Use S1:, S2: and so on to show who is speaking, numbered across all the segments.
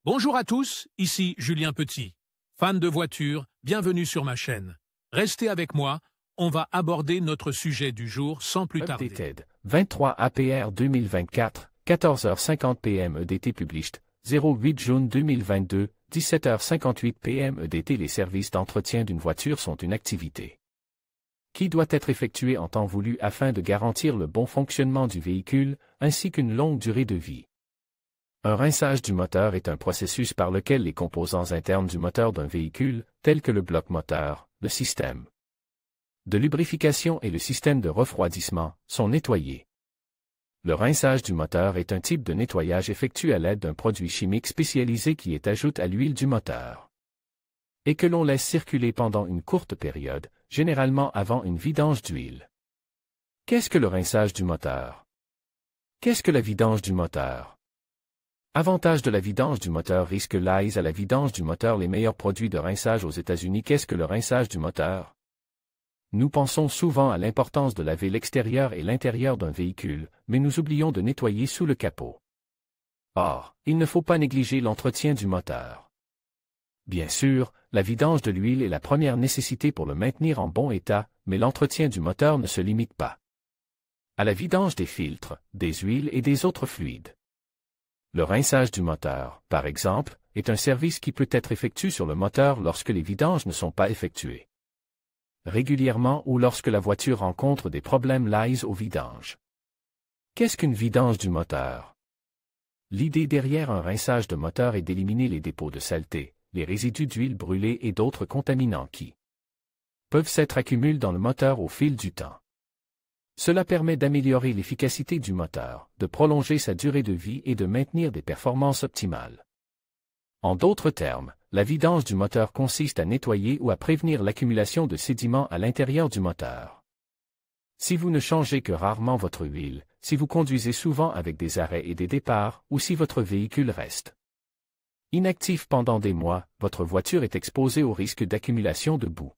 S1: Bonjour à tous, ici Julien Petit. Fan de voitures, bienvenue sur ma chaîne. Restez avec moi, on va aborder notre sujet du jour sans plus tarder.
S2: Updated, 23 APR 2024, 14h50 PM EDT published, 08 juin 2022, 17h58 PM EDT. Les services d'entretien d'une voiture sont une activité qui doit être effectuée en temps voulu afin de garantir le bon fonctionnement du véhicule, ainsi qu'une longue durée de vie. Un rinçage du moteur est un processus par lequel les composants internes du moteur d'un véhicule, tels que le bloc moteur, le système de lubrification et le système de refroidissement, sont nettoyés. Le rinçage du moteur est un type de nettoyage effectué à l'aide d'un produit chimique spécialisé qui est ajouté à l'huile du moteur et que l'on laisse circuler pendant une courte période, généralement avant une vidange d'huile. Qu'est-ce que le rinçage du moteur? Qu'est-ce que la vidange du moteur? Avantage de la vidange du moteur. Risque lies à la vidange du moteur. Les meilleurs produits de rinçage aux États-Unis. Qu'est-ce que le rinçage du moteur? Nous pensons souvent à l'importance de laver l'extérieur et l'intérieur d'un véhicule, mais nous oublions de nettoyer sous le capot. Or, il ne faut pas négliger l'entretien du moteur. Bien sûr, la vidange de l'huile est la première nécessité pour le maintenir en bon état, mais l'entretien du moteur ne se limite pas à la vidange des filtres, des huiles et des autres fluides. Le rinçage du moteur, par exemple, est un service qui peut être effectué sur le moteur lorsque les vidanges ne sont pas effectuées régulièrement ou lorsque la voiture rencontre des problèmes liés aux vidanges. Qu'est-ce qu'une vidange du moteur? L'idée derrière un rinçage de moteur est d'éliminer les dépôts de saleté, les résidus d'huile brûlée et d'autres contaminants qui peuvent s'être accumulés dans le moteur au fil du temps. Cela permet d'améliorer l'efficacité du moteur, de prolonger sa durée de vie et de maintenir des performances optimales. En d'autres termes, la vidange du moteur consiste à nettoyer ou à prévenir l'accumulation de sédiments à l'intérieur du moteur. Si vous ne changez que rarement votre huile, si vous conduisez souvent avec des arrêts et des départs, ou si votre véhicule reste inactif pendant des mois, votre voiture est exposée au risque d'accumulation de boue.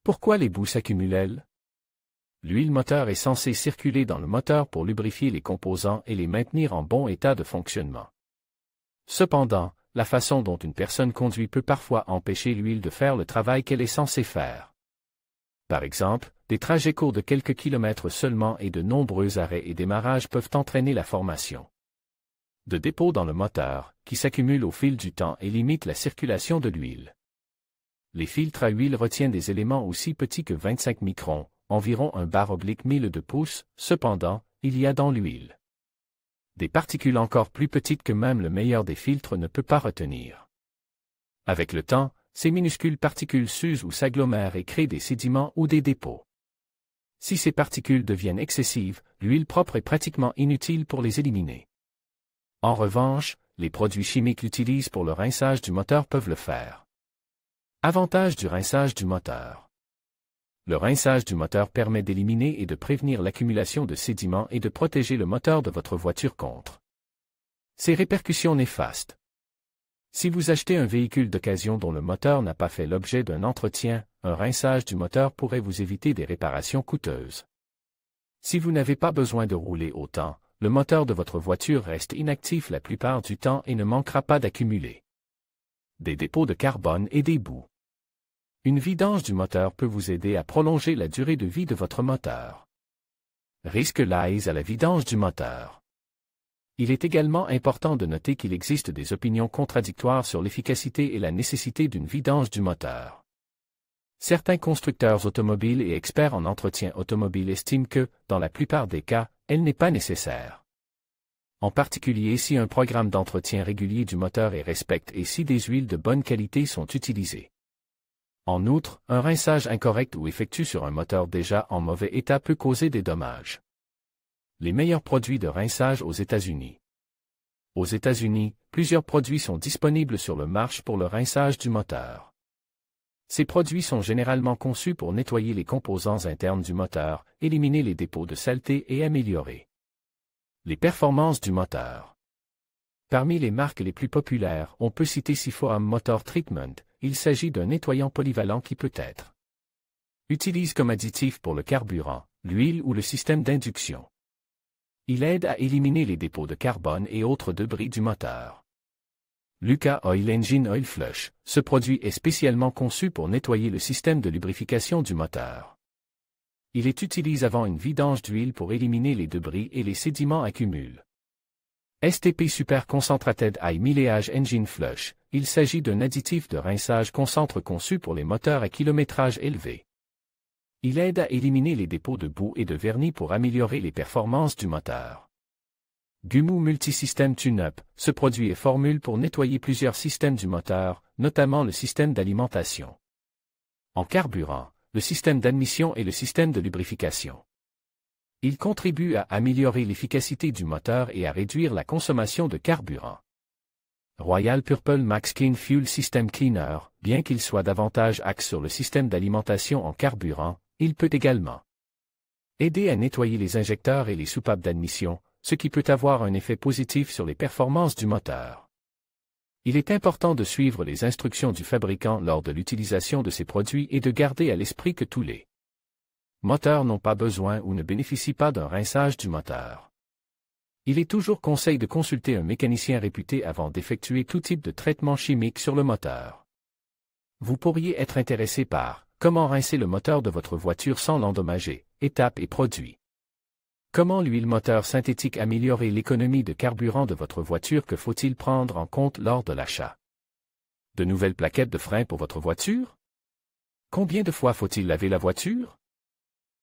S2: Pourquoi les boues s'accumulent-elles? L'huile moteur est censée circuler dans le moteur pour lubrifier les composants et les maintenir en bon état de fonctionnement. Cependant, la façon dont une personne conduit peut parfois empêcher l'huile de faire le travail qu'elle est censée faire. Par exemple, des trajets courts de quelques kilomètres seulement et de nombreux arrêts et démarrages peuvent entraîner la formation de dépôts dans le moteur, qui s'accumulent au fil du temps et limitent la circulation de l'huile. Les filtres à huile retiennent des éléments aussi petits que 25 microns, environ 1/1000 de pouce, cependant, il y a dans l'huile des particules encore plus petites que même le meilleur des filtres ne peut pas retenir. Avec le temps, ces minuscules particules s'usent ou s'agglomèrent et créent des sédiments ou des dépôts. Si ces particules deviennent excessives, l'huile propre est pratiquement inutile pour les éliminer. En revanche, les produits chimiques utilisés pour le rinçage du moteur peuvent le faire. Avantage du rinçage du moteur. Le rinçage du moteur permet d'éliminer et de prévenir l'accumulation de sédiments et de protéger le moteur de votre voiture contre ces répercussions néfastes. Si vous achetez un véhicule d'occasion dont le moteur n'a pas fait l'objet d'un entretien, un rinçage du moteur pourrait vous éviter des réparations coûteuses. Si vous n'avez pas besoin de rouler autant, le moteur de votre voiture reste inactif la plupart du temps et ne manquera pas d'accumuler des dépôts de carbone et des boues. Une vidange du moteur peut vous aider à prolonger la durée de vie de votre moteur. Risque lies à la vidange du moteur. Il est également important de noter qu'il existe des opinions contradictoires sur l'efficacité et la nécessité d'une vidange du moteur. Certains constructeurs automobiles et experts en entretien automobile estiment que, dans la plupart des cas, elle n'est pas nécessaire. En particulier si un programme d'entretien régulier du moteur est respecté et si des huiles de bonne qualité sont utilisées. En outre, un rinçage incorrect ou effectué sur un moteur déjà en mauvais état peut causer des dommages. Les meilleurs produits de rinçage aux États-Unis. Aux États-Unis, plusieurs produits sont disponibles sur le marché pour le rinçage du moteur. Ces produits sont généralement conçus pour nettoyer les composants internes du moteur, éliminer les dépôts de saleté et améliorer les performances du moteur. Parmi les marques les plus populaires, on peut citer Sifoam Motor Treatment. Il s'agit d'un nettoyant polyvalent qui peut être utilisé comme additif pour le carburant, l'huile ou le système d'induction. Il aide à éliminer les dépôts de carbone et autres débris du moteur. Lucas Oil Engine Oil Flush. Ce produit est spécialement conçu pour nettoyer le système de lubrification du moteur. Il est utilisé avant une vidange d'huile pour éliminer les débris et les sédiments accumulent. STP Super Concentrated High Mileage Engine Flush. Il s'agit d'un additif de rinçage concentre conçu pour les moteurs à kilométrage élevé. Il aide à éliminer les dépôts de boue et de vernis pour améliorer les performances du moteur. Gumu Multisystem Tune-Up. Ce produit est formule pour nettoyer plusieurs systèmes du moteur, notamment le système d'alimentation en carburant, le système d'admission et le système de lubrification. Il contribue à améliorer l'efficacité du moteur et à réduire la consommation de carburant. Royal Purple Max Clean Fuel System Cleaner. Bien qu'il soit davantage axé sur le système d'alimentation en carburant, il peut également aider à nettoyer les injecteurs et les soupapes d'admission, ce qui peut avoir un effet positif sur les performances du moteur. Il est important de suivre les instructions du fabricant lors de l'utilisation de ces produits et de garder à l'esprit que tous les moteurs n'ont pas besoin ou ne bénéficient pas d'un rinçage du moteur. Il est toujours conseil de consulter un mécanicien réputé avant d'effectuer tout type de traitement chimique sur le moteur. Vous pourriez être intéressé par comment rincer le moteur de votre voiture sans l'endommager, étapes et produits. Comment l'huile moteur synthétique améliorer l'économie de carburant de votre voiture, que faut-il prendre en compte lors de l'achat? De nouvelles plaquettes de frein pour votre voiture? Combien de fois faut-il laver la voiture?